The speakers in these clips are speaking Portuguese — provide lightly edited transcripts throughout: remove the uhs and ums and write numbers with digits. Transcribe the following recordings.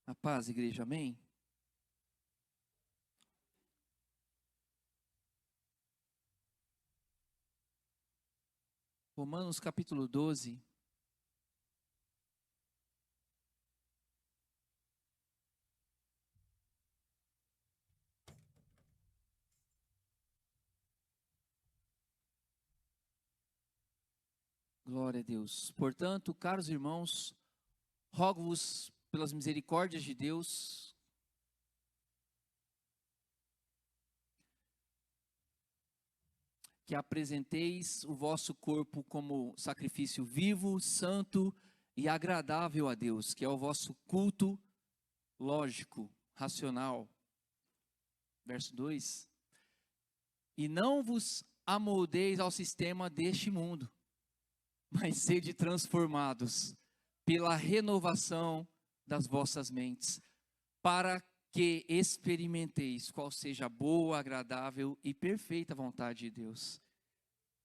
A paz, igreja, amém? Romanos capítulo 12. Glória a Deus. Portanto, caros irmãos, rogo-vos pelas misericórdias de Deus, que apresenteis o vosso corpo como sacrifício vivo, santo e agradável a Deus, que é o vosso culto lógico, racional. Verso 2. E não vos amoldeis ao sistema deste mundo, mas sede transformados pela renovação das vossas mentes, para que experimenteis qual seja a boa, agradável e perfeita vontade de Deus.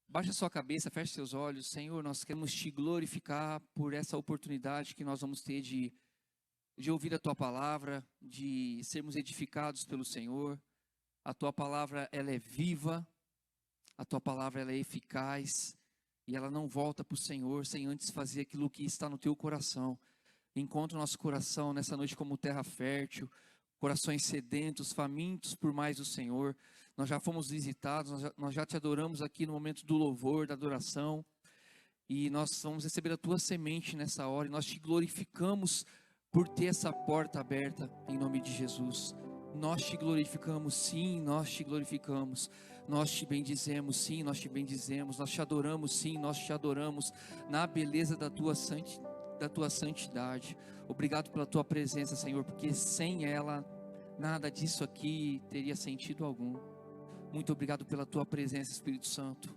Baixe a sua cabeça, feche seus olhos. Senhor, nós queremos te glorificar por essa oportunidade que nós vamos ter de ouvir a tua palavra, de sermos edificados pelo Senhor. A tua palavra, ela é viva, a tua palavra, ela é eficaz, e ela não volta para o Senhor sem antes fazer aquilo que está no teu coração. Encontra o nosso coração nessa noite como terra fértil, corações sedentos, famintos por mais do Senhor. Nós já fomos visitados, nós já te adoramos aqui no momento do louvor, da adoração, e nós vamos receber a tua semente nessa hora, e nós te glorificamos por ter essa porta aberta, em nome de Jesus. Nós te glorificamos, sim, nós te glorificamos. Nós te bendizemos, sim, nós te bendizemos. Nós te adoramos, sim, nós te adoramos na beleza da tua santidade. Obrigado pela tua presença, Senhor, porque sem ela, nada disso aqui teria sentido algum. Muito obrigado pela tua presença, Espírito Santo.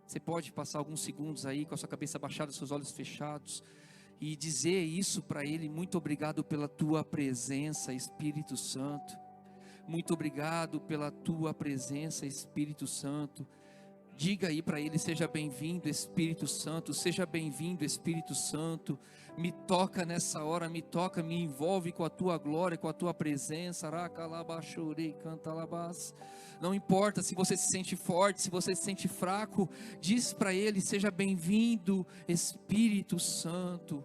Você pode passar alguns segundos aí com a sua cabeça baixada, seus olhos fechados, e dizer isso para Ele: muito obrigado pela tua presença, Espírito Santo. Muito obrigado pela tua presença, Espírito Santo. Diga aí para Ele: seja bem-vindo, Espírito Santo, seja bem-vindo, Espírito Santo. Me toca nessa hora, me toca, me envolve com a tua glória, com a tua presença. Não importa se você se sente forte, se você se sente fraco, diz para Ele: seja bem-vindo, Espírito Santo.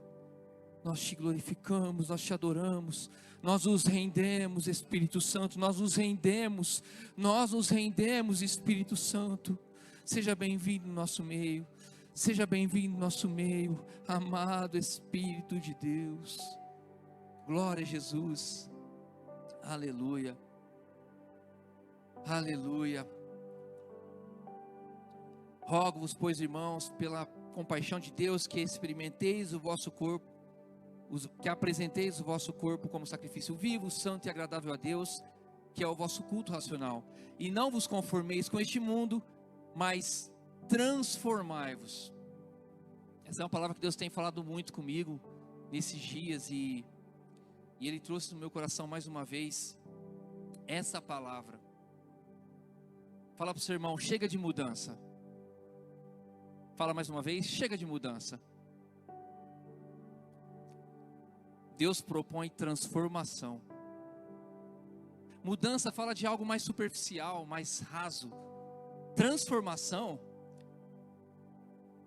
Nós te glorificamos, nós te adoramos, nós nos rendemos, Espírito Santo, nós nos rendemos, Espírito Santo. Seja bem-vindo no nosso meio, seja bem-vindo no nosso meio, amado Espírito de Deus. Glória a Jesus, aleluia, aleluia. Rogo-vos, pois, irmãos, pela compaixão de Deus, que experimenteis o vosso corpo, que apresenteis o vosso corpo como sacrifício vivo, santo e agradável a Deus, que é o vosso culto racional. E não vos conformeis com este mundo, mas transformai-vos. Essa é uma palavra que Deus tem falado muito comigo nesses dias, e Ele trouxe no meu coração mais uma vez essa palavra. Fala para o seu irmão: chega de mudança. Fala mais uma vez: chega de mudança. Deus propõe transformação. Mudança fala de algo mais superficial, mais raso. Transformação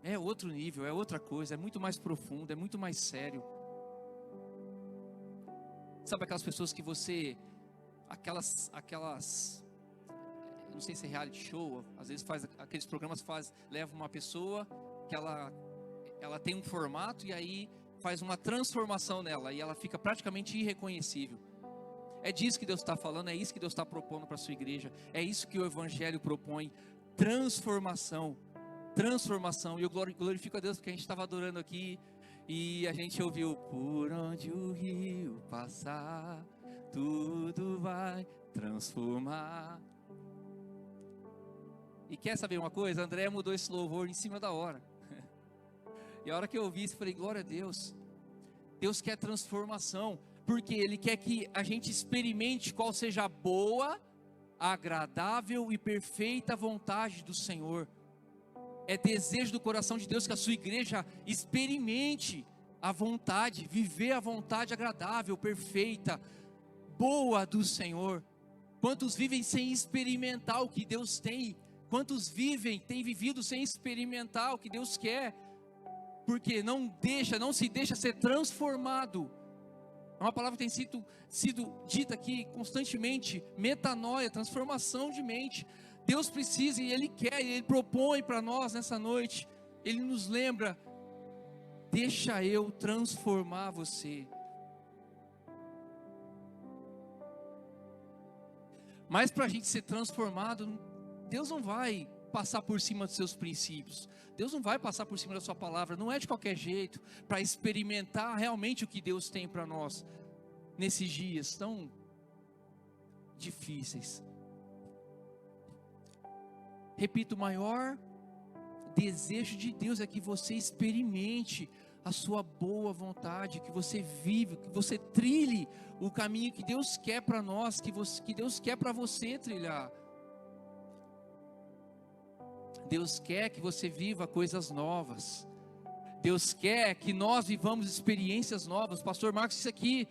é outro nível, é outra coisa, é muito mais profundo, é muito mais sério. Sabe aquelas pessoas que você, não sei se é reality show, às vezes faz aqueles programas, leva uma pessoa que ela tem um formato, e aí faz uma transformação nela, e ela fica praticamente irreconhecível. É disso que Deus está falando, é isso que Deus está propondo para a sua igreja, é isso que o Evangelho propõe: transformação, transformação. E eu glorifico a Deus porque a gente estava adorando aqui, e a gente ouviu: por onde o rio passar, tudo vai transformar. E quer saber uma coisa? André mudou esse louvor em cima da hora. E a hora que eu ouvi isso, eu falei: glória a Deus. Deus quer transformação, porque Ele quer que a gente experimente qual seja a boa, agradável e perfeita vontade do Senhor. É desejo do coração de Deus que a sua igreja experimente a vontade, viver a vontade agradável, perfeita, boa do Senhor. Quantos vivem sem experimentar o que Deus tem? Quantos têm vivido sem experimentar o que Deus quer? Porque não se deixa ser transformado. É uma palavra que tem sido dita aqui constantemente: metanoia, transformação de mente. Deus precisa e Ele quer, e Ele propõe para nós nessa noite. Ele nos lembra: deixa eu transformar você. Mas para a gente ser transformado, Deus não vai passar por cima dos seus princípios. Deus não vai passar por cima da sua palavra. Não é de qualquer jeito, para experimentar realmente o que Deus tem para nós nesses dias tão difíceis. Repito, o maior desejo de Deus é que você experimente a sua boa vontade, que você vive, que você trilhe o caminho que Deus quer para nós, que Deus quer para você trilhar. Deus quer que você viva coisas novas. Deus quer que nós vivamos experiências novas. Pastor Marcos disse aqui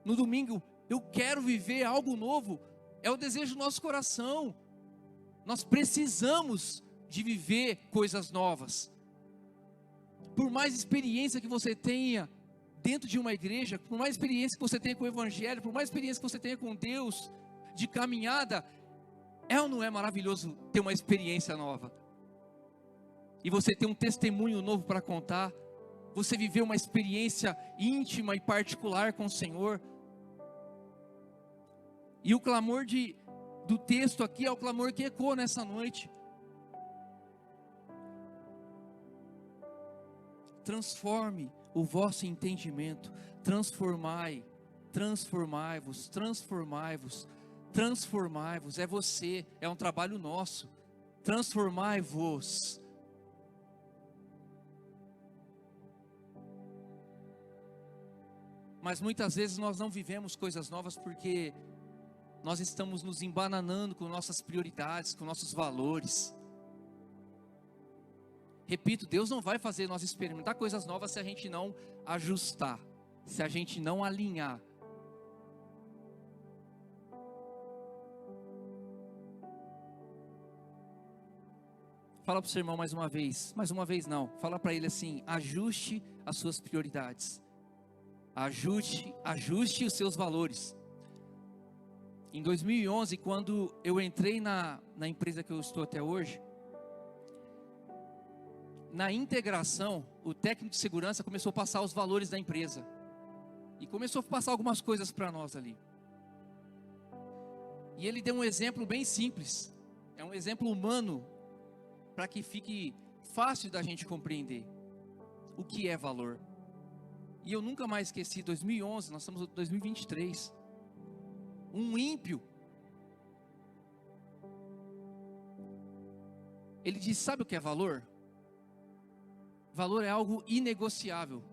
no domingo: eu quero viver algo novo. É o desejo do nosso coração. Nós precisamos de viver coisas novas. Por mais experiência que você tenha dentro de uma igreja, por mais experiência que você tenha com o Evangelho, por mais experiência que você tenha com Deus, de caminhada, é ou não é maravilhoso ter uma experiência nova? E você ter um testemunho novo para contar, você viver uma experiência íntima e particular com o Senhor. E o clamor do texto aqui é o clamor que ecoa nessa noite. Transforme o vosso entendimento, transformai-vos, é você, é um trabalho nosso, transformai-vos. Mas muitas vezes nós não vivemos coisas novas porque nós estamos nos embananando com nossas prioridades, com nossos valores. Repito, Deus não vai fazer nós experimentar coisas novas se a gente não ajustar, se a gente não alinhar. Fala para o seu irmão mais uma vez não, fala para ele assim: ajuste as suas prioridades, ajuste os seus valores. Em 2011, quando eu entrei na empresa que eu estou até hoje, na integração, o técnico de segurança começou a passar os valores da empresa. E começou a passar algumas coisas para nós ali. E ele deu um exemplo bem simples. É um exemplo humano, para que fique fácil da gente compreender o que é valor. E eu nunca mais esqueci, 2011, nós estamos em 2023. Um ímpio, ele disse: sabe o que é valor? Valor é algo inegociável.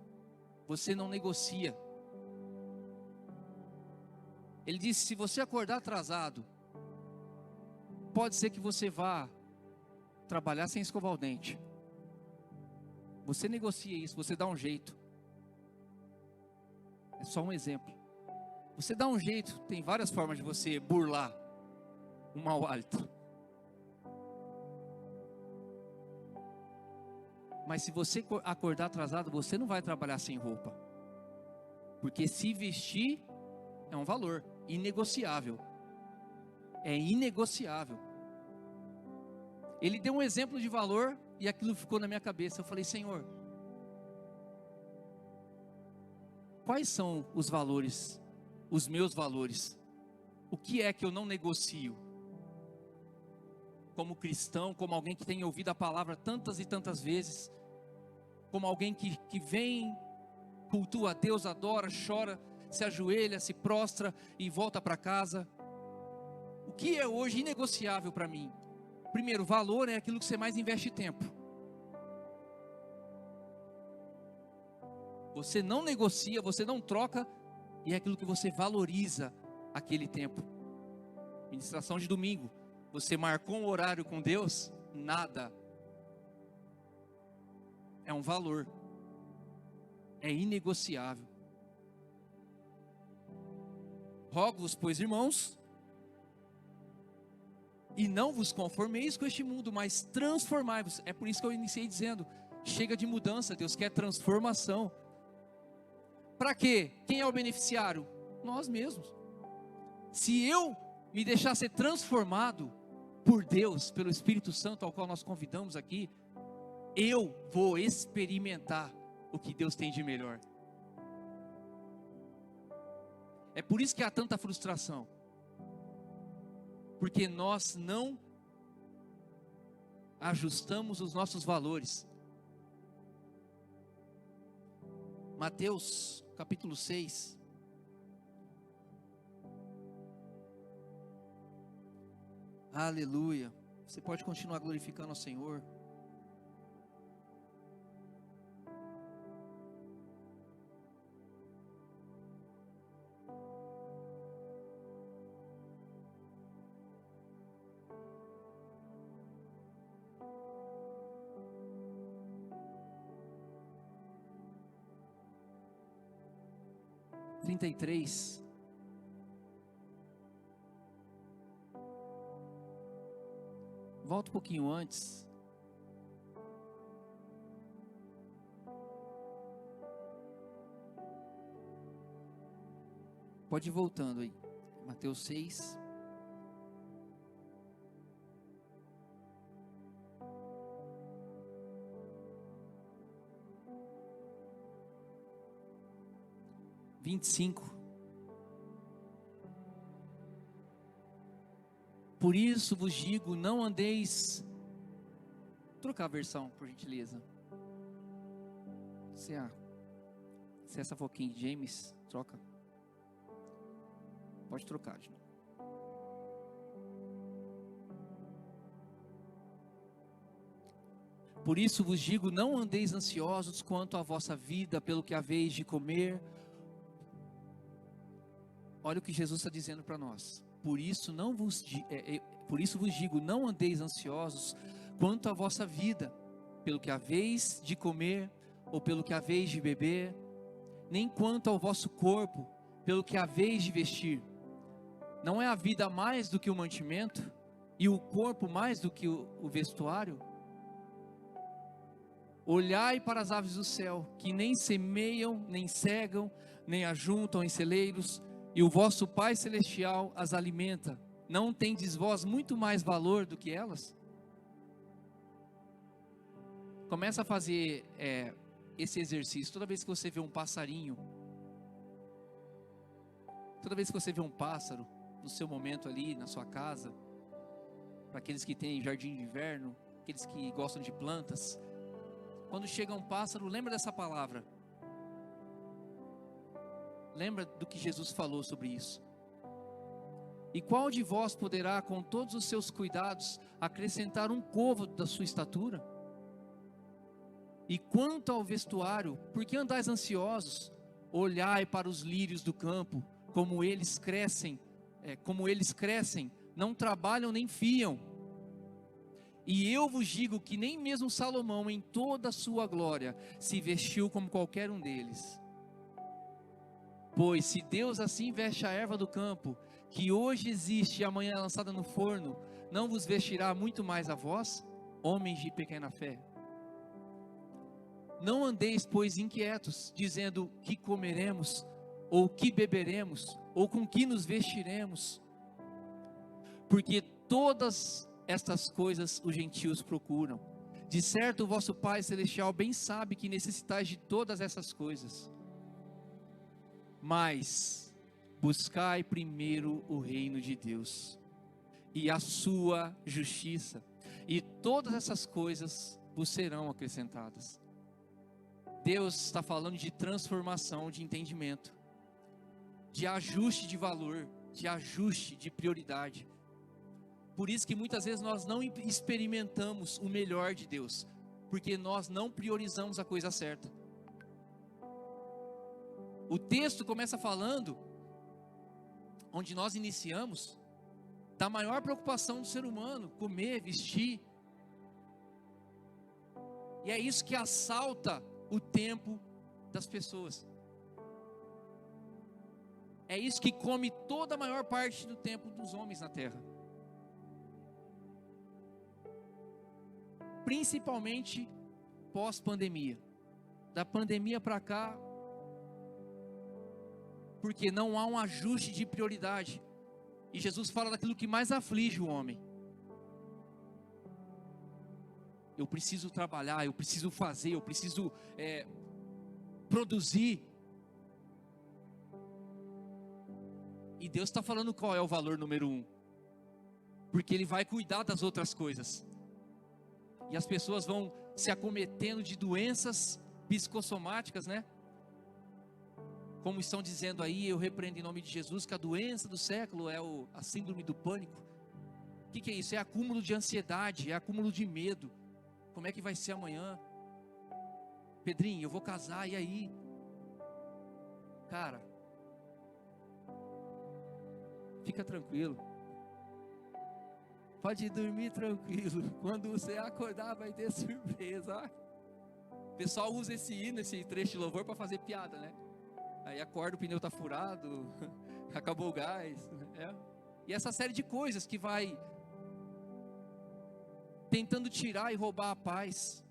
Você não negocia. Ele disse: se você acordar atrasado, pode ser que você vá trabalhar sem escovar o dente. Você negocia isso, você dá um jeito. É só um exemplo. Você dá um jeito, tem várias formas de você burlar um mau hálito. Mas se você acordar atrasado, você não vai trabalhar sem roupa. Porque se vestir é um valor inegociável. É inegociável. Ele deu um exemplo de valor e aquilo ficou na minha cabeça. Eu falei: Senhor, quais são os valores, os meus valores? O que é que eu não negocio? Como cristão, como alguém que tem ouvido a palavra tantas e tantas vezes, como alguém que vem, cultua a Deus, adora, chora, se ajoelha, se prostra e volta para casa. O que é hoje inegociável para mim? Primeiro, valor é aquilo que você mais investe tempo. Você não negocia, você não troca, e é aquilo que você valoriza aquele tempo. Ministração de domingo. Você marcou um horário com Deus? Nada. É um valor. é inegociável. Rogo-vos, pois, irmãos, e não vos conformeis com este mundo, mas transformai-vos. É por isso que eu iniciei dizendo, chega de mudança, Deus quer transformação. Para quê? Quem é o beneficiário? Nós mesmos. Se eu me deixar ser transformado por Deus, pelo Espírito Santo, ao qual nós convidamos aqui, eu vou experimentar o que Deus tem de melhor. É por isso que há tanta frustração. Porque nós não ajustamos os nossos valores. Mateus capítulo 6. Aleluia. Você pode continuar glorificando ao Senhor. Trinta e três. Volta um pouquinho antes. Pode ir voltando aí. Mateus 6. Vinte e cinco. Por isso vos digo, não andeis. Trocar a versão, por gentileza. Se essa for King James, troca. Pode trocar, de novo. Por isso vos digo, não andeis ansiosos quanto à vossa vida, pelo que haveis de comer. Olha o que Jesus está dizendo para nós. Por isso vos digo, não andeis ansiosos quanto à vossa vida, pelo que haveis de comer, ou pelo que haveis de beber, nem quanto ao vosso corpo, pelo que haveis de vestir. Não é a vida mais do que o mantimento, e o corpo mais do que o vestuário? Olhai para as aves do céu, que nem semeiam, nem cegam, nem ajuntam em celeiros, e o vosso Pai Celestial as alimenta. Não tendes vós muito mais valor do que elas? Começa a fazer esse exercício. Toda vez que você vê um passarinho, toda vez que você vê um pássaro, no seu momento ali, na sua casa, para aqueles que têm jardim de inverno, aqueles que gostam de plantas, quando chega um pássaro, lembra dessa palavra. Lembra do que Jesus falou sobre isso. E qual de vós poderá, com todos os seus cuidados, acrescentar um côvado da sua estatura? E quanto ao vestuário, por que andais ansiosos? Olhai para os lírios do campo, como eles crescem, não trabalham nem fiam. E eu vos digo que nem mesmo Salomão, em toda a sua glória, se vestiu como qualquer um deles. Pois se Deus assim veste a erva do campo, que hoje existe e amanhã é lançada no forno, não vos vestirá muito mais a vós, homens de pequena fé? Não andeis, pois, inquietos, dizendo que comeremos, ou que beberemos, ou com que nos vestiremos, porque todas estas coisas os gentios procuram. De certo o vosso Pai Celestial bem sabe que necessitais de todas essas coisas. Mas buscai primeiro o reino de Deus e a sua justiça, e todas essas coisas vos serão acrescentadas. Deus está falando de transformação de entendimento, de ajuste de valor, de ajuste de prioridade. Por isso que muitas vezes nós não experimentamos o melhor de Deus, porque nós não priorizamos a coisa certa. O texto começa falando, onde nós iniciamos, da maior preocupação do ser humano: comer, vestir. E é isso que assalta o tempo das pessoas. É isso que come toda a maior parte do tempo dos homens na terra. Principalmente pós-pandemia. Da pandemia para cá, porque não há um ajuste de prioridade. E Jesus fala daquilo que mais aflige o homem. Eu preciso trabalhar, eu preciso fazer, eu preciso produzir. E Deus está falando qual é o valor número 1. Porque Ele vai cuidar das outras coisas. E as pessoas vão se acometendo de doenças psicossomáticas, né? Como estão dizendo aí, eu repreendo em nome de Jesus, que a doença do século é a síndrome do pânico. O que é isso? É acúmulo de ansiedade, é acúmulo de medo. Como é que vai ser amanhã? Pedrinho, eu vou casar, e aí? Cara, fica tranquilo. Pode dormir tranquilo. Quando você acordar vai ter surpresa. O pessoal usa esse hino, esse trecho de louvor para fazer piada, né? Aí acorda, o pneu tá furado, acabou o gás. E essa série de coisas que vai tentando tirar e roubar a paz.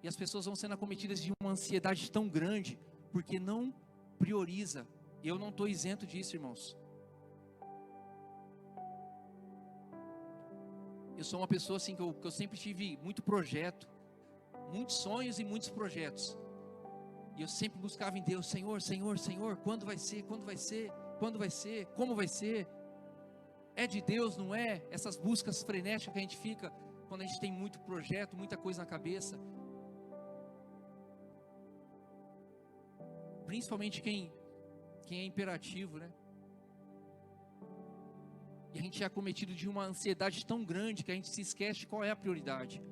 E as pessoas vão sendo acometidas de uma ansiedade tão grande, porque não prioriza. E eu não estou isento disso, irmãos. Eu sou uma pessoa assim que eu sempre tive muito projeto, muitos sonhos e muitos projetos. E eu sempre buscava em Deus, Senhor, Senhor, Senhor, quando vai ser, quando vai ser, quando vai ser, como vai ser? É de Deus, não é? Essas buscas frenéticas que a gente fica quando a gente tem muito projeto, muita coisa na cabeça. Principalmente quem é imperativo, né? E a gente é acometido de uma ansiedade tão grande que a gente se esquece de qual é a prioridade.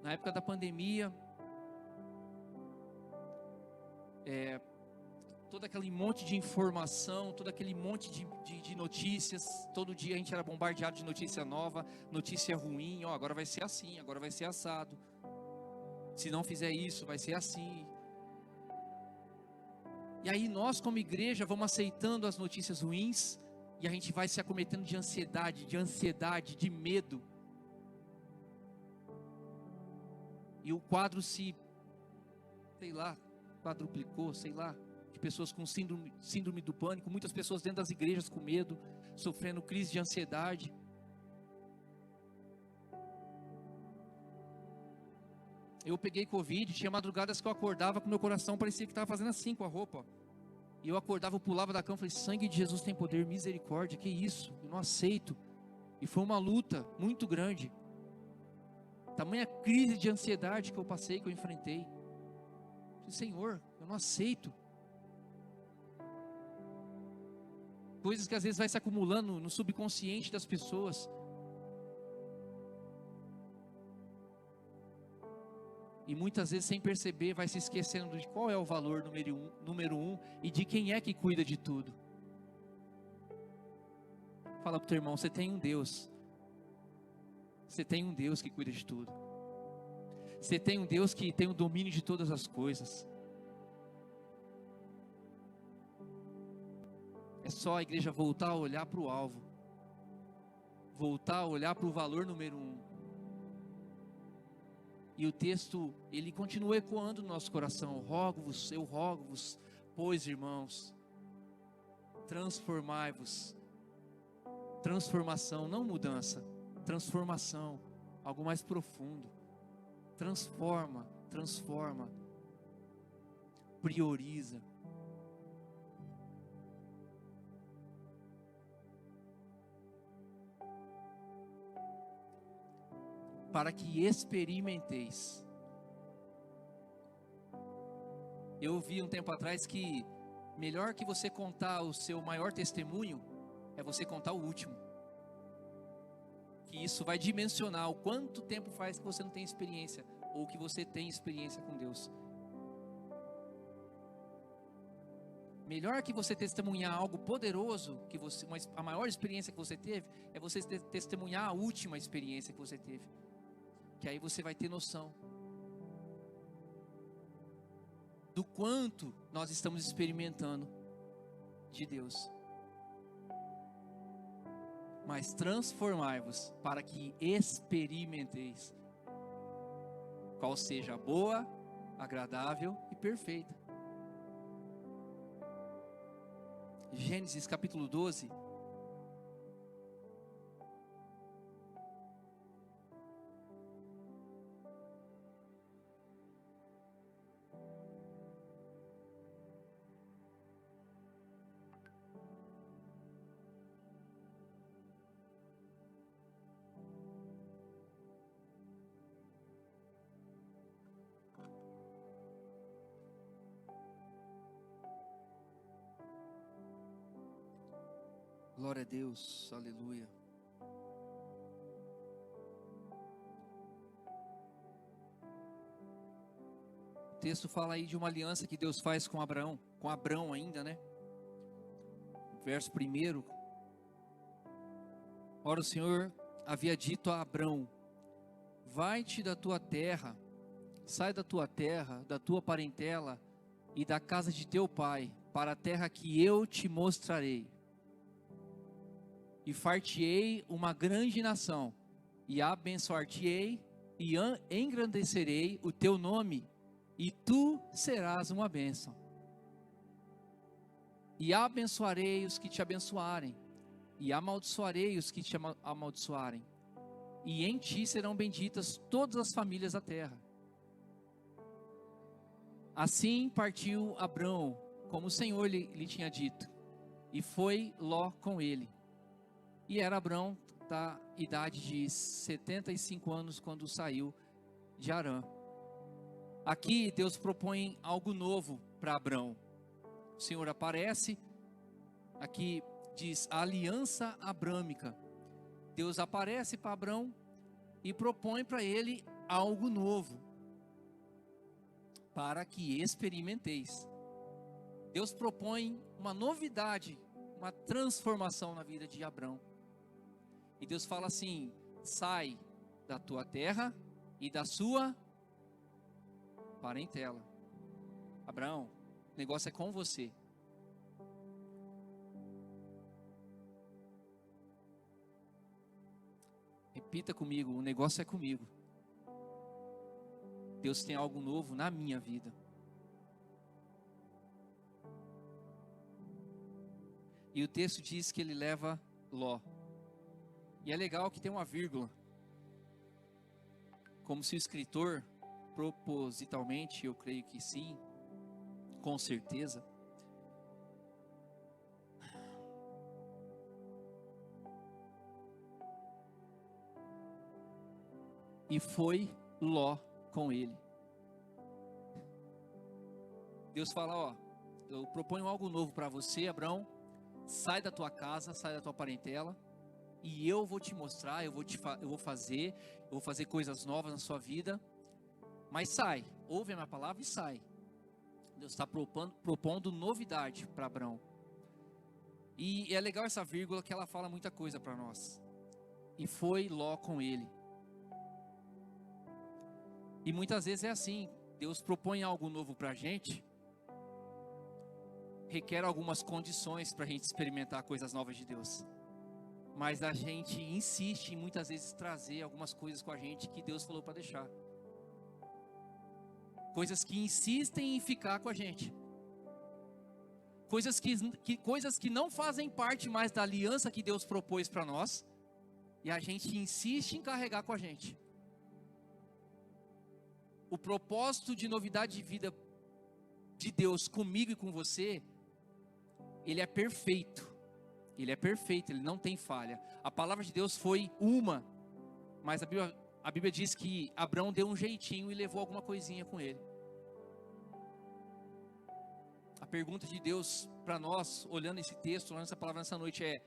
Na época da pandemia, todo aquele monte de informação, todo aquele monte de notícias, todo dia a gente era bombardeado de notícia nova, notícia ruim, agora vai ser assim, agora vai ser assado. Se não fizer isso, vai ser assim. E aí nós como igreja vamos aceitando as notícias ruins, e a gente vai se acometendo de ansiedade, de medo. E o quadro quadruplicou, de pessoas com síndrome do pânico, muitas pessoas dentro das igrejas com medo, sofrendo crise de ansiedade. Eu peguei Covid, tinha madrugadas que eu acordava com meu coração, parecia que estava fazendo assim com a roupa. E eu acordava, eu pulava da cama e falei, sangue de Jesus tem poder, misericórdia, que isso? Eu não aceito. E foi uma luta muito grande. Tamanha crise de ansiedade que eu passei, que eu enfrentei. Eu falei, Senhor, eu não aceito. Coisas que às vezes vai se acumulando no subconsciente das pessoas. E muitas vezes sem perceber vai se esquecendo de qual é o valor número um e de quem é que cuida de tudo. Fala para o teu irmão, você tem um Deus. Você tem um Deus que cuida de tudo. Você tem um Deus que tem o domínio de todas as coisas. É só a igreja voltar a olhar para o alvo. Voltar a olhar para o valor número 1. E o texto, ele continua ecoando no nosso coração. Eu rogo-vos, pois irmãos, transformai-vos. Transformação, não mudança. Transformação, algo mais profundo. Transforma. Prioriza. Para que experimenteis. Eu ouvi um tempo atrás que melhor que você contar o seu maior testemunho é você contar o último. Que isso vai dimensionar o quanto tempo faz que você não tem experiência ou que você tem experiência com Deus. Melhor que você testemunhar algo poderoso, a maior experiência que você teve, é você testemunhar a última experiência que você teve. Que aí você vai ter noção do quanto nós estamos experimentando de Deus. Mas transformai-vos para que experimenteis qual seja a boa, agradável e perfeita. Gênesis capítulo 12. Glória a Deus, aleluia. O texto fala aí de uma aliança que Deus faz com Abraão, com Abrão ainda, né? Verso 1. Ora, o Senhor havia dito a Abrão: vai-te da tua terra, sai da tua terra, da tua parentela e da casa de teu pai, para a terra que eu te mostrarei. E far-te-ei uma grande nação, e abençoar-te-ei, e engrandecerei o teu nome, e tu serás uma bênção. E abençoarei os que te abençoarem, e amaldiçoarei os que te amaldiçoarem, e em ti serão benditas todas as famílias da terra. Assim partiu Abrão, como o Senhor lhe tinha dito, e foi Ló com ele. E era Abrão da idade de 75 anos quando saiu de Harã. Aqui Deus propõe algo novo para Abrão. O Senhor aparece, aqui diz a aliança abrâmica. Deus aparece para Abrão e propõe para ele algo novo, para que experimenteis. Deus propõe uma novidade, uma transformação na vida de Abrão. E Deus fala assim: sai da tua terra e da sua parentela. Abraão, o negócio é com você. Repita comigo: o negócio é comigo. Deus tem algo novo na minha vida. E o texto diz que ele leva Ló. E é legal que tem uma vírgula. Como se o escritor, propositalmente, eu creio que sim, com certeza, e foi Ló com ele. Deus fala: ó, eu proponho algo novo para você, Abrão. Sai da tua casa, sai da tua parentela, e eu vou te mostrar, eu vou fazer coisas novas na sua vida. Mas sai, ouve a minha palavra e sai. Deus está propondo novidade para Abrão. E é legal essa vírgula, que ela fala muita coisa para nós. E foi Ló com ele. E muitas vezes é assim: Deus propõe algo novo para a gente, requer algumas condições para a gente experimentar coisas novas de Deus. Mas a gente insiste em muitas vezes trazer algumas coisas com a gente que Deus falou para deixar. Coisas que insistem em ficar com a gente. Coisas que não fazem parte mais da aliança que Deus propôs para nós. E a gente insiste em carregar com a gente. O propósito de novidade de vida de Deus comigo e com você, ele é perfeito. Ele é perfeito, ele não tem falha. A palavra de Deus foi uma, mas a Bíblia diz que Abrão deu um jeitinho e levou alguma coisinha com ele. A pergunta de Deus para nós, olhando esse texto, olhando essa palavra nessa noite, é: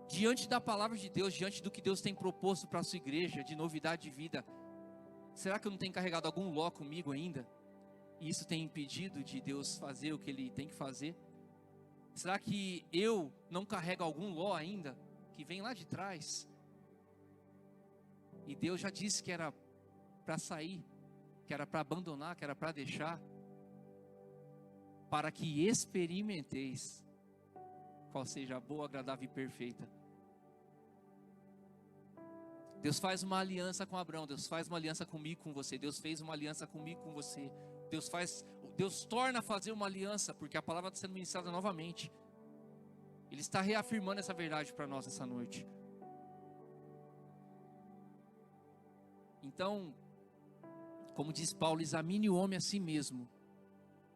diante da palavra de Deus, diante do que Deus tem proposto para a sua igreja, de novidade de vida, será que eu não tenho carregado algum Ló comigo ainda? E isso tem impedido de Deus fazer o que Ele tem que fazer? Será que eu não carrego algum Ló ainda, que vem lá de trás? E Deus já disse que era para sair, que era para abandonar, que era para deixar, para que experimenteis qual seja a boa, agradável e perfeita. Deus faz uma aliança com Abraão, Deus faz uma aliança comigo, com você, Deus fez uma aliança comigo, com você, Deus torna a fazer uma aliança, porque a palavra está sendo ministrada novamente. Ele está reafirmando essa verdade para nós essa noite. Então, como diz Paulo, examine o homem a si mesmo.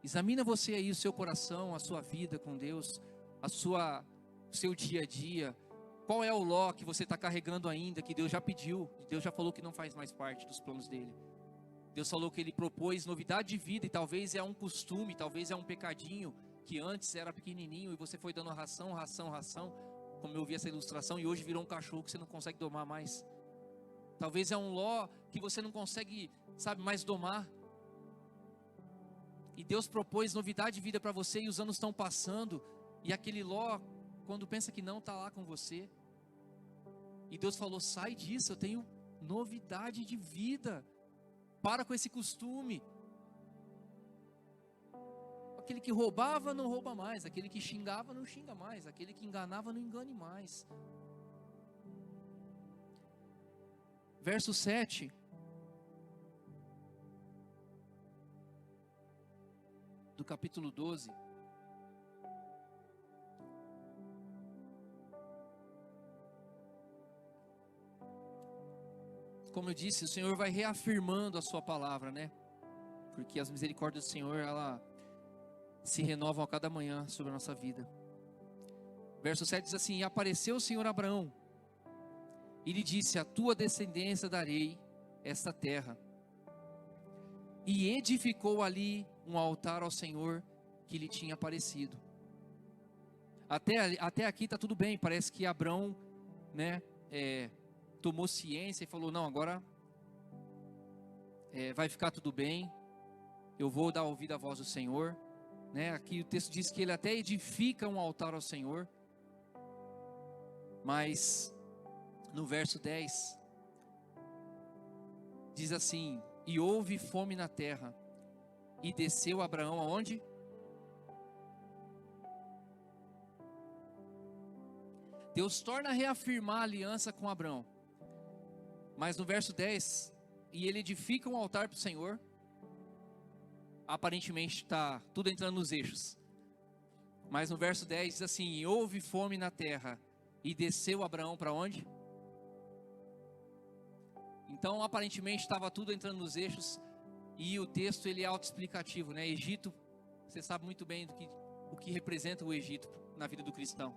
Examina você aí o seu coração, a sua vida com Deus, o seu dia a dia. Qual é o Ló que você está carregando ainda, que Deus já pediu, Deus já falou que não faz mais parte dos planos dele. Deus falou que Ele propôs novidade de vida, e talvez é um costume, talvez é um pecadinho, que antes era pequenininho, e você foi dando ração, como eu vi essa ilustração, e hoje virou um cachorro que você não consegue domar mais. Talvez é um Ló que você não consegue, mais domar. E Deus propôs novidade de vida para você, e os anos estão passando, e aquele Ló, quando pensa que não, está lá com você. E Deus falou: sai disso, eu tenho novidade de vida. Para com esse costume. Aquele que roubava, não rouba mais. Aquele que xingava, não xinga mais. Aquele que enganava, não engane mais. Verso 7. Do capítulo 12. Como eu disse, o Senhor vai reafirmando a sua palavra, né? Porque as misericórdias do Senhor, ela se renovam a cada manhã sobre a nossa vida. Verso 7 diz assim: e apareceu o Senhor a Abraão, e lhe disse: a tua descendência darei esta terra. E edificou ali um altar ao Senhor que lhe tinha aparecido. Até aqui está tudo bem, parece que Abraão, né, tomou ciência e falou: não, agora vai ficar tudo bem, eu vou dar ouvido à voz do Senhor, né? Aqui o texto diz que ele até edifica um altar ao Senhor, mas no verso 10 diz assim: e houve fome na terra, e desceu Abraão aonde? Deus torna a reafirmar a aliança com Abraão. Mas no verso 10, e ele edifica um altar para o Senhor. Aparentemente está tudo entrando nos eixos. Mas no verso 10 diz assim: e houve fome na terra, e desceu Abraão para onde? Então aparentemente estava tudo entrando nos eixos. E o texto ele é autoexplicativo, né? Egito, você sabe muito bem o que representa o Egito na vida do cristão.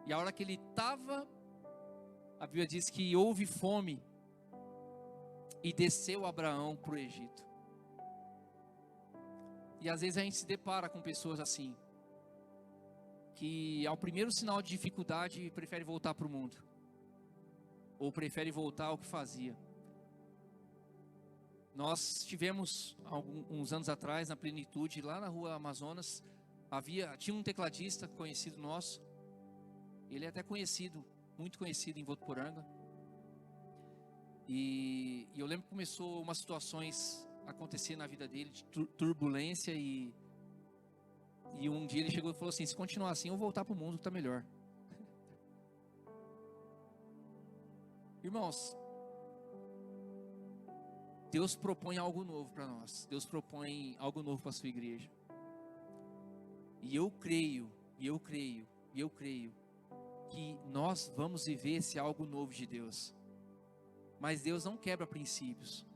E a hora que ele estava, a Bíblia diz que houve fome, e desceu Abraão para o Egito. E às vezes a gente se depara com pessoas assim, que ao primeiro sinal de dificuldade prefere voltar para o mundo, ou prefere voltar ao que fazia. Nós tivemos uns anos atrás na Plenitude, lá na rua Amazonas, tinha um tecladista conhecido nosso. Ele é até conhecido, muito conhecido em Votuporanga. E eu lembro que começou umas situações a acontecer na vida dele, de turbulência, e um dia ele chegou e falou assim: se continuar assim, eu vou voltar para o mundo que está melhor. Irmãos, Deus propõe algo novo para nós. Deus propõe algo novo para a sua igreja. E eu creio que nós vamos viver esse algo novo de Deus. Mas Deus não quebra princípios.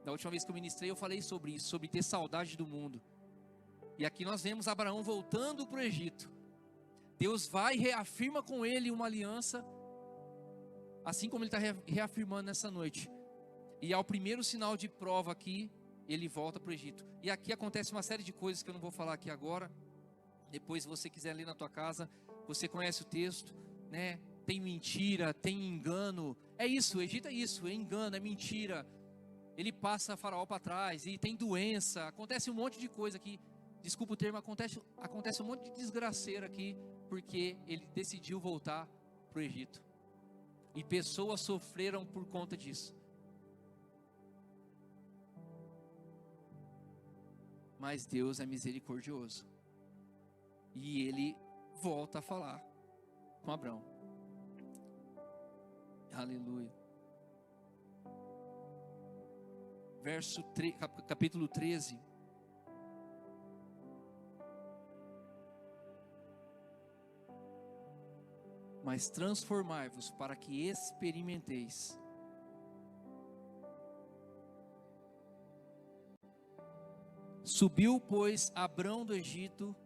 Da última vez que eu ministrei, eu falei sobre isso, sobre ter saudade do mundo. E aqui nós vemos Abraão voltando para o Egito. Deus vai e reafirma com ele uma aliança, assim como ele está reafirmando nessa noite. E ao primeiro sinal de prova aqui, ele volta para o Egito. E aqui acontece uma série de coisas que eu não vou falar aqui agora. Depois, se você quiser ler na tua casa, você conhece o texto, né? Tem mentira, tem engano. É isso, o Egito é isso, é engano, é mentira. ele passa Faraó para trás, e tem doença, acontece um monte de coisa aqui, desculpa o termo, acontece um monte de desgraceira aqui, porque ele decidiu voltar para o Egito, e pessoas sofreram por conta disso. Mas Deus é misericordioso, e ele volta a falar com Abrão. Aleluia. Capítulo 13. Mas transformai-vos para que experimenteis. Subiu, pois, Abrão do Egito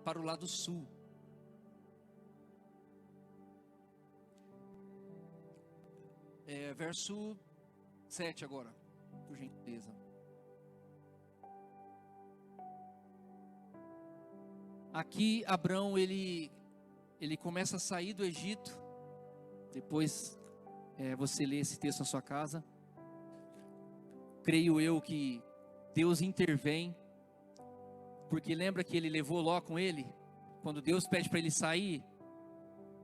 para o lado sul. Verso 7 agora, por gentileza. Aqui Abrão, ele começa a sair do Egito. Depois você lê esse texto na sua casa. Creio eu que Deus intervém, porque lembra que ele levou Ló com ele? Quando Deus pede para ele sair,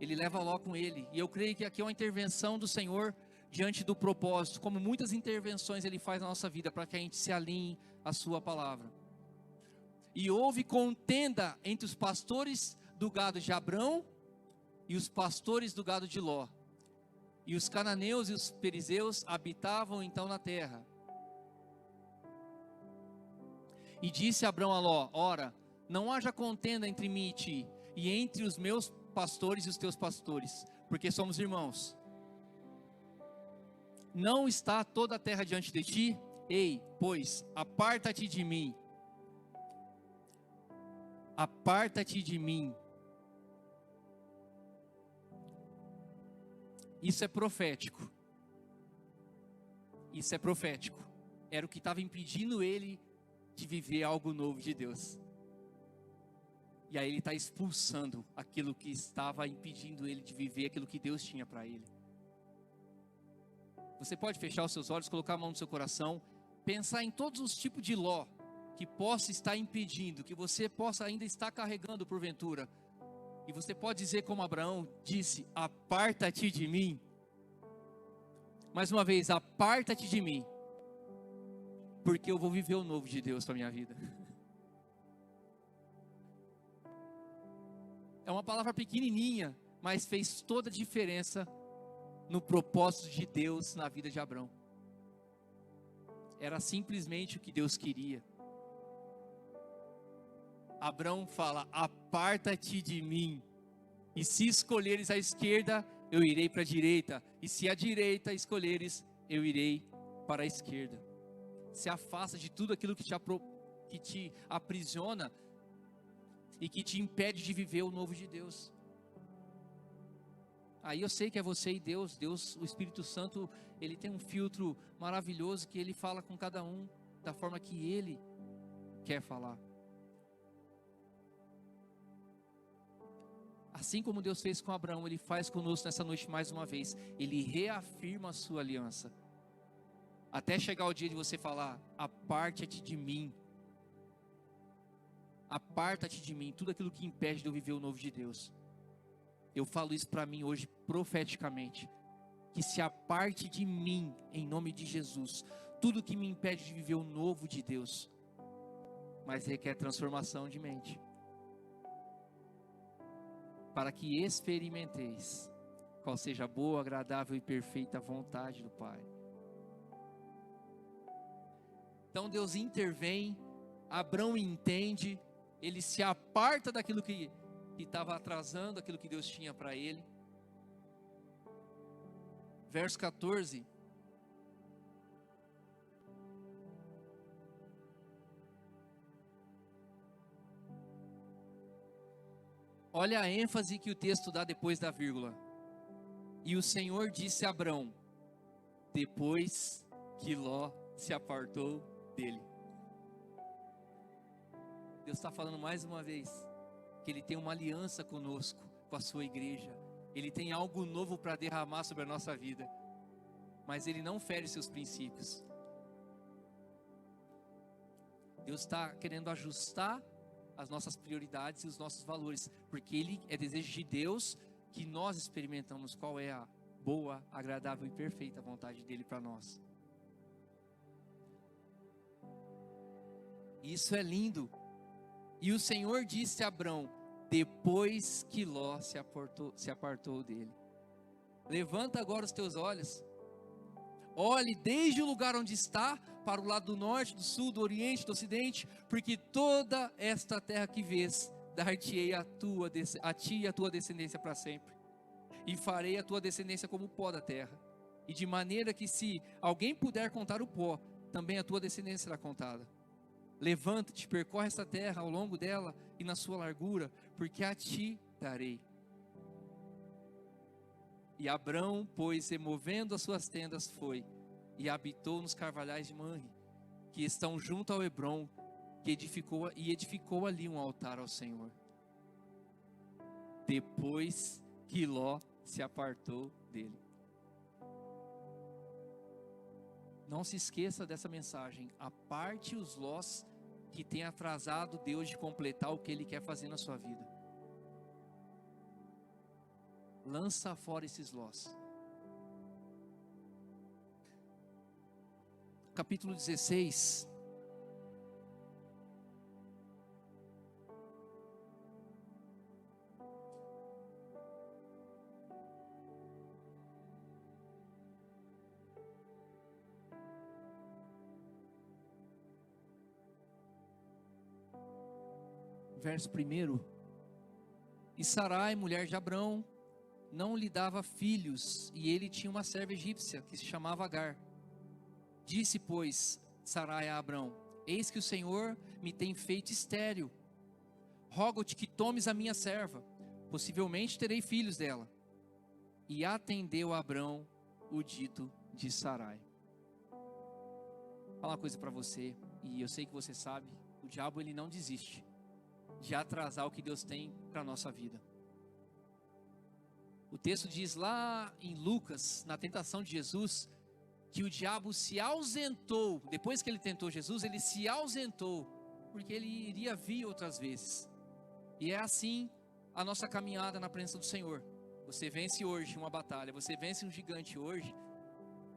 ele leva Ló com ele. E eu creio que aqui é uma intervenção do Senhor diante do propósito, como muitas intervenções ele faz na nossa vida, para que a gente se alinhe à sua palavra. E houve contenda entre os pastores do gado de Abrão e os pastores do gado de Ló. E os cananeus e os perizeus habitavam então na terra. E disse Abrão a Ló: ora, não haja contenda entre mim e ti, e entre os meus pastores e os teus pastores, porque somos irmãos. Não está toda a terra diante de ti? Ei, pois, aparta-te de mim. Aparta-te de mim. Isso é profético. Isso é profético. Era o que estava impedindo ele de viver algo novo de Deus. E aí ele está expulsando aquilo que estava impedindo ele de viver aquilo que Deus tinha para ele. Você pode fechar os seus olhos, colocar a mão no seu coração, pensar em todos os tipos de Ló que possa estar impedindo, que você possa ainda estar carregando porventura. E você pode dizer como Abraão disse: aparta-te de mim. Mais uma vez, aparta-te de mim, porque eu vou viver o novo de Deus para a minha vida. É uma palavra pequenininha, mas fez toda a diferença no propósito de Deus na vida de Abrão. Era simplesmente o que Deus queria. Abrão fala: aparta-te de mim, e se escolheres a esquerda, eu irei para a direita, e se a direita escolheres, eu irei para a esquerda. Se afasta de tudo aquilo que te aprisiona e que te impede de viver o novo de Deus. Aí eu sei que é você e Deus. Deus, o Espírito Santo, ele tem um filtro maravilhoso que ele fala com cada um da forma que ele quer falar. Assim como Deus fez com Abraão, ele faz conosco nessa noite mais uma vez. Ele reafirma a sua aliança. Até chegar o dia de você falar: aparta-te de mim. Aparta-te de mim, tudo aquilo que impede de eu viver o novo de Deus. Eu falo isso para mim hoje profeticamente, que se aparte de mim, em nome de Jesus, tudo que me impede de viver o novo de Deus, mas requer transformação de mente, para que experimenteis qual seja a boa, agradável e perfeita vontade do Pai. Então Deus intervém, Abrão entende, ele se aparta daquilo que estava atrasando aquilo que Deus tinha para ele. Verso 14. Olha a ênfase que o texto dá depois da vírgula. E o Senhor disse a Abrão, depois que Ló se apartou dele. Deus está falando mais uma vez que Ele tem uma aliança conosco, com a sua igreja. Ele tem algo novo para derramar sobre a nossa vida. mas ele não fere seus princípios. Deus está querendo ajustar as nossas prioridades e os nossos valores, porque ele é desejo de Deus que nós experimentamos qual é a boa, agradável e perfeita vontade dele para nós. Isso é lindo. E o Senhor disse a Abrão, depois que Ló se apartou dele: levanta agora os teus olhos, olhe desde o lugar onde está, para o lado do norte, do sul, do oriente, do ocidente, porque toda esta terra que vês, dar-te-ei a ti e a tua descendência para sempre, e farei a tua descendência como o pó da terra, e de maneira que se alguém puder contar o pó, também a tua descendência será contada. Levanta-te, percorre esta terra ao longo dela e na sua largura, porque a ti darei. E Abrão, pois, removendo as suas tendas, foi e habitou nos carvalhais de Manre, que estão junto ao Hebrom, que edificou ali um altar ao Senhor. Depois que Ló se apartou dele. Não se esqueça dessa mensagem. Aparte os Lós que tem atrasado Deus de completar o que Ele quer fazer na sua vida. Lança fora esses Lós. Capítulo 16. Verso 1. E Sarai, mulher de Abrão, não lhe dava filhos, e ele tinha uma serva egípcia, que se chamava Agar. Disse, pois, Sarai a Abrão: eis que o Senhor me tem feito estéril. Rogo-te que tomes a minha serva, possivelmente terei filhos dela. E atendeu Abrão o dito de Sarai. Vou falar uma coisa para você, e eu sei que você sabe, o diabo ele não desiste de atrasar o que Deus tem para a nossa vida. O texto diz lá em Lucas, na tentação de Jesus, que o diabo se ausentou. Depois que ele tentou Jesus, ele se ausentou, porque ele iria vir outras vezes. E é assim a nossa caminhada na presença do Senhor. Você vence hoje uma batalha, você vence um gigante hoje,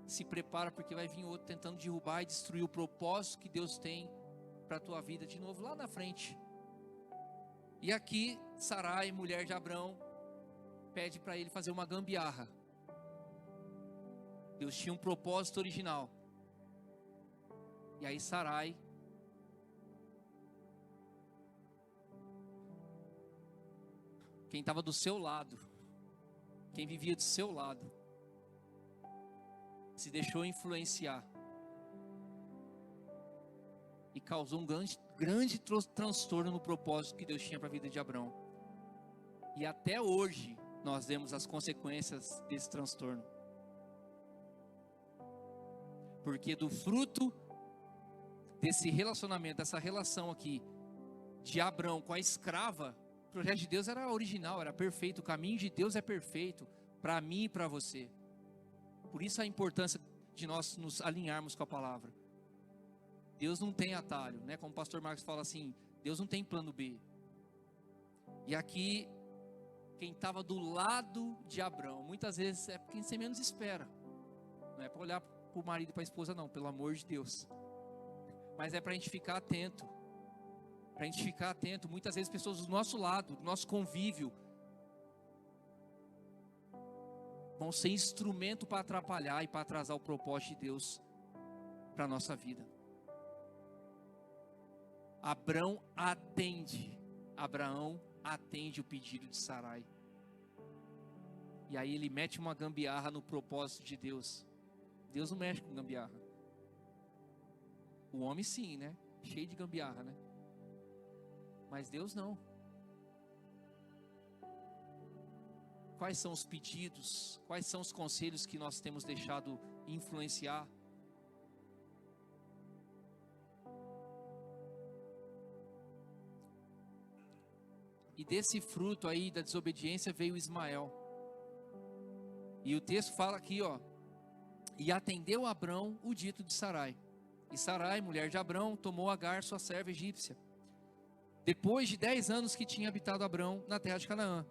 se prepara, porque vai vir outro tentando derrubar e destruir o propósito que Deus tem para a tua vida de novo lá na frente. E aqui, Sarai, mulher de Abrão, pede para ele fazer uma gambiarra. Deus tinha um propósito original. E aí Sarai quem estava do seu lado, quem vivia do seu lado, se deixou influenciar e causou um grande transtorno no propósito que Deus tinha para a vida de Abrão. E até hoje nós vemos as consequências desse transtorno, porque do fruto desse relacionamento, dessa relação aqui de Abrão com a escrava, o projeto de Deus era original, era perfeito. O caminho de Deus é perfeito para mim e para você. Por isso a importância de nós nos alinharmos com a palavra. Deus não tem atalho, né? Como o pastor Marcos fala assim, Deus não tem plano B. E aqui, quem estava do lado de Abrão, muitas vezes é quem você menos espera. Não é para olhar para o marido e para a esposa não, pelo amor de Deus. Mas é para a gente ficar atento. Para a gente ficar atento. Muitas vezes pessoas do nosso lado, do nosso convívio, vão ser instrumento para atrapalhar e para atrasar o propósito de Deus para a nossa vida. Abraão atende o pedido de Sarai. E aí ele mete uma gambiarra no propósito de Deus. Deus não mexe com gambiarra. O homem sim, né? Cheio de gambiarra, né? Mas Deus não. Quais são os pedidos? Quais são os conselhos que nós temos deixado influenciar? E desse fruto aí da desobediência veio Ismael. E o texto fala aqui, ó. E atendeu Abrão o dito de Sarai. E Sarai, mulher de Abrão, tomou Agar, sua serva egípcia, depois de 10 anos que tinha habitado Abrão na terra de Canaã,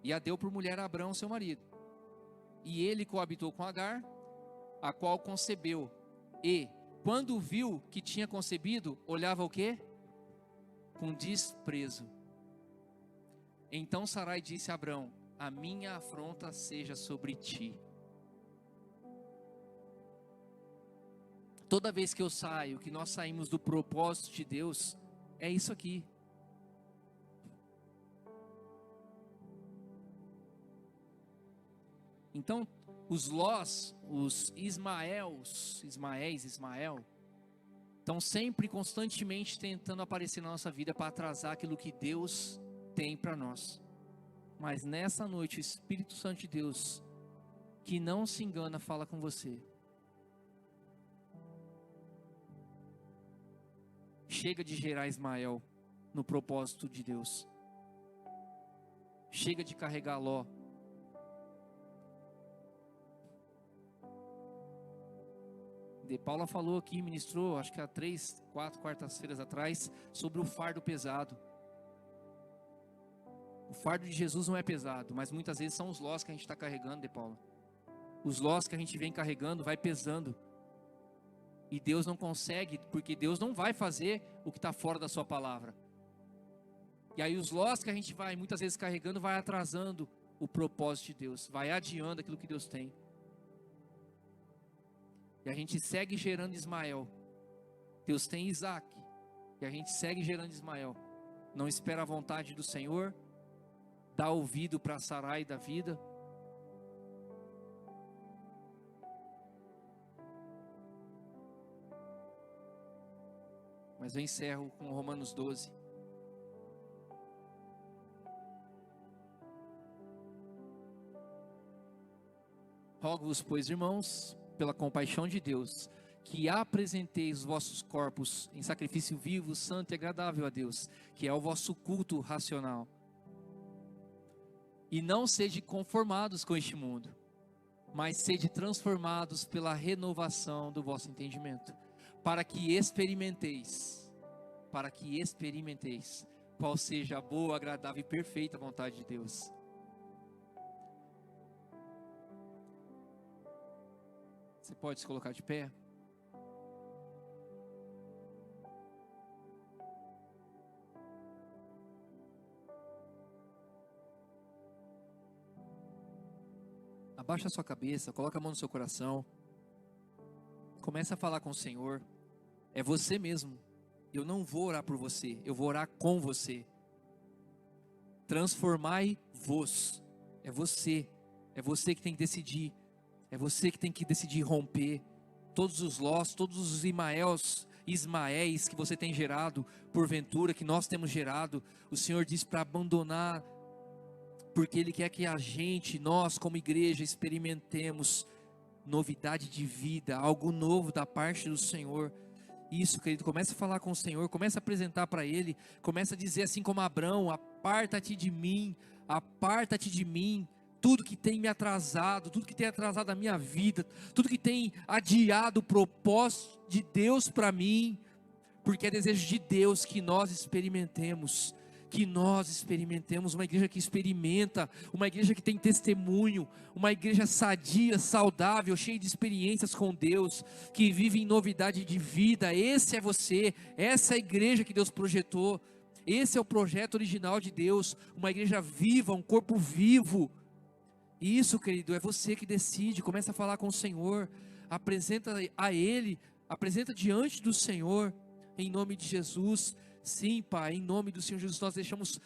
e a deu por mulher a Abrão, seu marido. E ele coabitou com Agar, a qual concebeu. E, quando viu que tinha concebido, olhava o quê? Com desprezo. Então Sarai disse a Abrão: a minha afronta seja sobre ti. Toda vez que eu saio, que nós saímos do propósito de Deus, é isso aqui. Então, os Lós, os Ismael, estão sempre, constantemente tentando aparecer na nossa vida para atrasar aquilo que Deus tem para nós. Mas nessa noite, o Espírito Santo de Deus, que não se engana, fala com você. Chega de gerar Ismael no propósito de Deus. Chega de carregar Ló. De Paula falou aqui, ministrou, acho que há 3, 4 quartas-feiras atrás, sobre o fardo pesado. O fardo de Jesus não é pesado, mas muitas vezes são os lós que a gente está carregando, De Paula. Os lós que a gente vem carregando, vai pesando. E Deus não consegue, porque Deus não vai fazer o que está fora da sua palavra. E aí os lós que a gente vai muitas vezes carregando, vai atrasando o propósito de Deus, vai adiando aquilo que Deus tem. E a gente segue gerando Ismael. Deus tem Isaac, e a gente segue gerando Ismael. Não espera a vontade do Senhor, dá ouvido para Sarai da vida. Mas eu encerro com Romanos 12. Rogo-vos, pois, irmãos, pela compaixão de Deus, que apresenteis os vossos corpos em sacrifício vivo, santo e agradável a Deus, que é o vosso culto racional. E não sede conformados com este mundo, mas sede transformados pela renovação do vosso entendimento, para que experimenteis qual seja a boa, agradável e perfeita vontade de Deus. Você pode se colocar de pé? Abaixa a sua cabeça, coloca a mão no seu coração. Começa a falar com o Senhor. É você mesmo. Eu não vou orar por você, eu vou orar com você. Transformai-vos. É você que tem que decidir. É você que tem que decidir romper todos os lós, todos os Ismaéis que você tem gerado, porventura, que nós temos gerado. O Senhor diz para abandonar, porque Ele quer que nós como igreja, experimentemos novidade de vida, algo novo da parte do Senhor. Isso, querido, começa a falar com o Senhor, começa a apresentar para Ele, começa a dizer assim como Abrão: aparta-te de mim, tudo que tem me atrasado, tudo que tem atrasado a minha vida, tudo que tem adiado o propósito de Deus para mim, porque é desejo de Deus que nós experimentemos uma igreja que experimenta, uma igreja que tem testemunho, uma igreja sadia, saudável, cheia de experiências com Deus, que vive em novidade de vida. Esse é você, essa é a igreja que Deus projetou, esse é o projeto original de Deus, uma igreja viva, um corpo vivo. E isso, querido, é você que decide. Começa a falar com o Senhor, apresenta a Ele, apresenta diante do Senhor, em nome de Jesus. Sim, Pai, em nome do Senhor Jesus, nós deixamos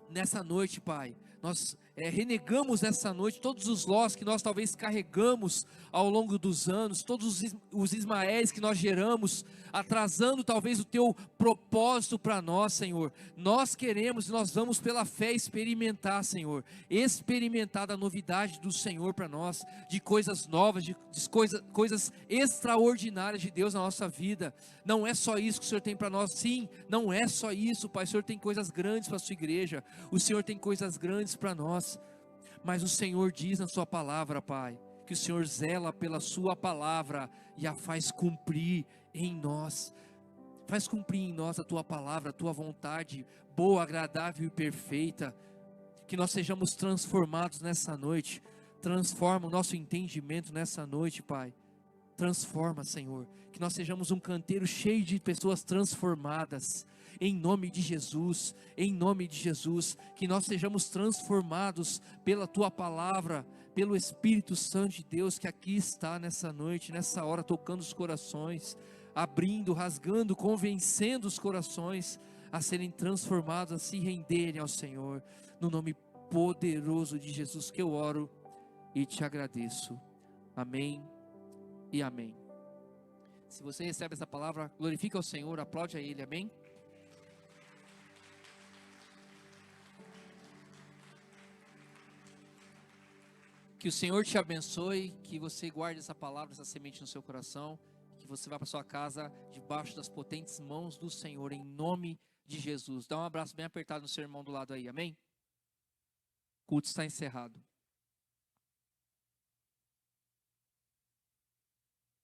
nessa noite, Pai, nós renegamos nessa noite todos os lós que nós talvez carregamos ao longo dos anos, todos os Ismaéis que nós geramos, atrasando talvez o Teu propósito para nós, Senhor. Nós queremos e nós vamos pela fé experimentar, Senhor, experimentar da novidade do Senhor para nós, de coisas novas, de coisas extraordinárias de Deus na nossa vida. Não é só isso que o Senhor tem para nós, sim, não é só isso, Pai. O Senhor tem coisas grandes para a sua igreja, o Senhor tem coisas grandes para nós, mas o Senhor diz na sua palavra, Pai, que que o Senhor zela pela sua palavra e a faz cumprir em nós. Faz cumprir em nós a tua palavra, a tua vontade, boa, agradável e perfeita. Que nós sejamos transformados nessa noite. Transforma o nosso entendimento nessa noite, Pai. Transforma, Senhor. Que nós sejamos um canteiro cheio de pessoas transformadas. Em nome de Jesus, em nome de Jesus. Que nós sejamos transformados pela tua palavra, pelo Espírito Santo de Deus que aqui está nessa noite, nessa hora, tocando os corações, abrindo, rasgando, convencendo os corações a serem transformados, a se renderem ao Senhor. No nome poderoso de Jesus que eu oro e te agradeço. Amém e amém. Se você recebe essa palavra, glorifica ao Senhor, aplaude a Ele, amém? Que o Senhor te abençoe, que você guarde essa palavra, essa semente no seu coração, que você vá para sua casa debaixo das potentes mãos do Senhor, em nome de Jesus. Dá um abraço bem apertado no seu irmão do lado aí, amém? O culto está encerrado.